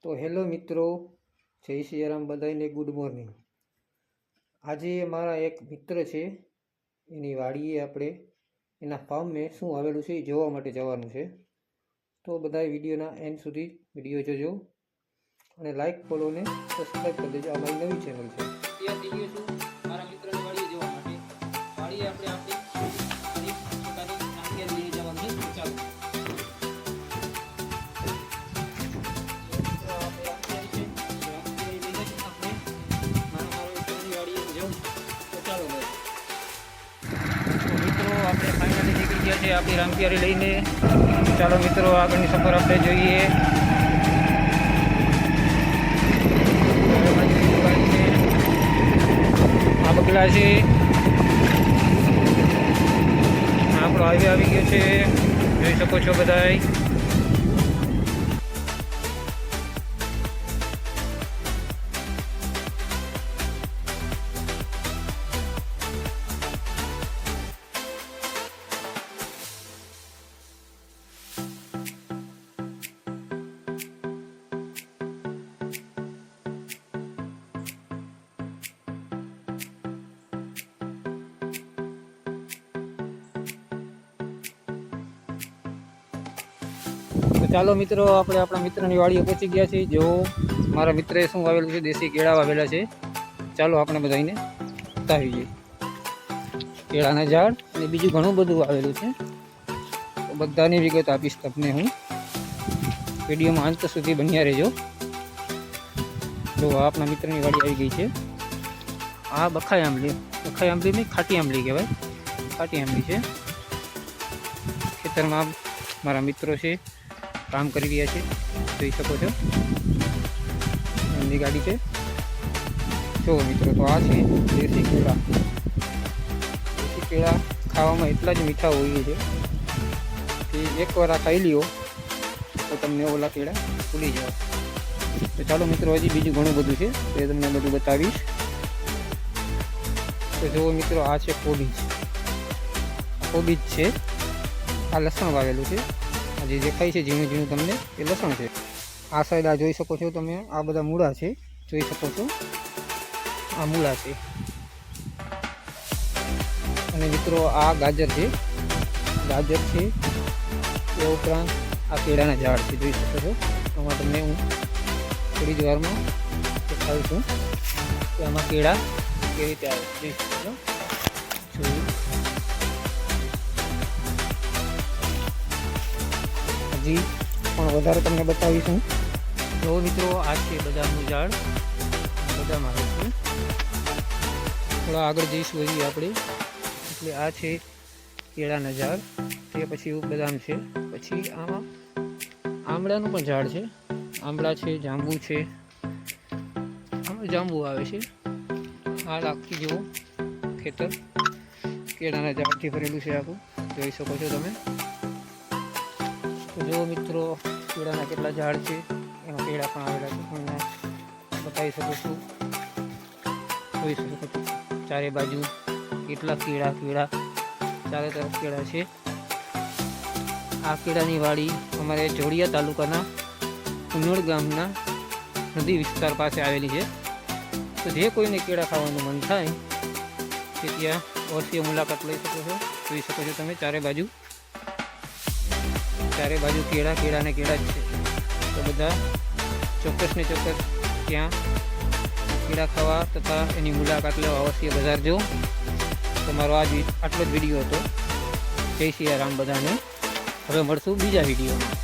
તો હેલો મિત્રો, જય સિયારામ બધાને ગુડ મોર્નિંગ। આજે મારા એક મિત્ર છે, એની વાડીએ આપણે એના ફાર્મે શું આવેલું છે એ જોવા માટે જવાનું છે। તો બધા વિડીયોના એન્ડ સુધી વિડીયો જોજો અને લાઈક ફોલો ને સબસ્ક્રાઈબ કરી દેજો। આ મારી નવી ચેનલ છે। ત્યાં જઈએ છું મારા મિત્રની વાડીએ જવા માટે। વાડીએ આપણે આપણી નાળિયેર લઈ જવાનું છે। ચાલો આપણે ફાઇનલી નીકળી ગયા છે આપણી રામપિયારી લઈને। ચાલો મિત્રો આગળની સફર આપણે જોઈએ। આ બગલા છે, આપણો હાઈવે આવી ગયો છે, જોઈ શકો છો બધાય। તો ચાલો મિત્રો, આપણે આપણા મિત્રની વાડીએ પહોંચી ગયા છીએ। જો મારા મિત્રએ શું વાવેલું છે, દેશી કેળા વાવેલા છે। ચાલો આપણે બધાને બતાવીએ કેળાના ઝાડ અને બીજું ઘણું બધું વાવેલું છે। તો બધાની વિગત આપીશ તમને હું, વિડીયોમાં અંત સુધી બન્યા રહેજો। જો આપણા મિત્રની વાડી આવી ગઈ છે। આ બખાઈ આંબલી નહીં, ખાટી આંબલી કહેવાય, ખાટી આંબલી છે। ખેતરમાં મારા મિત્રો છે, કામ કરી રહ્યા છે, જોઈ શકો છો એમની ગાડી છે। જો મિત્રો, તો આ છે દેશી કેળા। દેશી કેળા ખાવામાં એટલા જ મીઠા હોય છે કે એકવાર આ ખાઈ લ્યો તો તમને ઓલા કેળા ભૂલી જાઓ। તો ચાલો મિત્રો, હજી બીજું ઘણું બધું છે, તો એ તમને બધું બતાવીશ। તો જુઓ મિત્રો, આ છે કોબીજ છે, આ લસણ વાવેલું છે। જે દેખાય છે ઝીણું ઝીણું તમને એ લસણ છે। આ સાઈડ આ જોઈ શકો છો તમે, આ બધા મૂળા છે, જોઈ શકો છો આ મૂળા છે। અને મિત્રો આ ગાજર છે, એ ઉપરાંત આ કેળાના ઝાડ છે, જોઈ શકો છો। આમાં તમને હું થોડી જ વારમાં દેખાડું છું કે આમાં કેળા કેવી રીતે આવે, જોઈ શકો છો। હજી પણ વધારે તમને બતાવીશું। જો મિત્રો, આ છે બદામનું ઝાડ, બદામ આવે છે। થોડા આગળ જઈશું હજી આપણે, એટલે આ છે કેળાના ઝાડ, તે પછી બદામ છે, પછી આમાં આંબળાનું પણ ઝાડ છે, આંબળા છે, જાંબુ છે, આમાં જાંબુ આવે છે। આ આખી જેવો ખેતર કેળાના ઝાડથી ભરેલું છે આખું, જોઈ શકો છો તમે। તો જો મિત્રો, કેળાના કેટલા ઝાડ છે, એમાં કેળા પણ આવેલા છે, તમને બતાવી શકું છું, જોઈ શકો છો ચારે બાજુ કેટલા કેળા ચારે તરફ કેળા છે। આ કેળાની વાડી અમારે જોડિયા તાલુકાના ઉનોડ ગામના નદી વિસ્તાર પાસે આવેલી છે। તો જે કોઈને કેળા ખાવાનું મન થાય તે ત્યાં અવશ્ય મુલાકાત લઈ શકો છો। જોઈ શકો છો તમે, ચારે બાજુ કેળા ને કેળા જ છે। તો બધા ચોક્કસ ને ચોક્કસ ત્યાં કેળા ખાવા તથા એની મુલાકાત લેવા અવશ્ય બજારજો। તમારો આટલો જ વિડીયો હતો। જય સિયારામ બધાને। હવે મળશું બીજા વિડીયોમાં।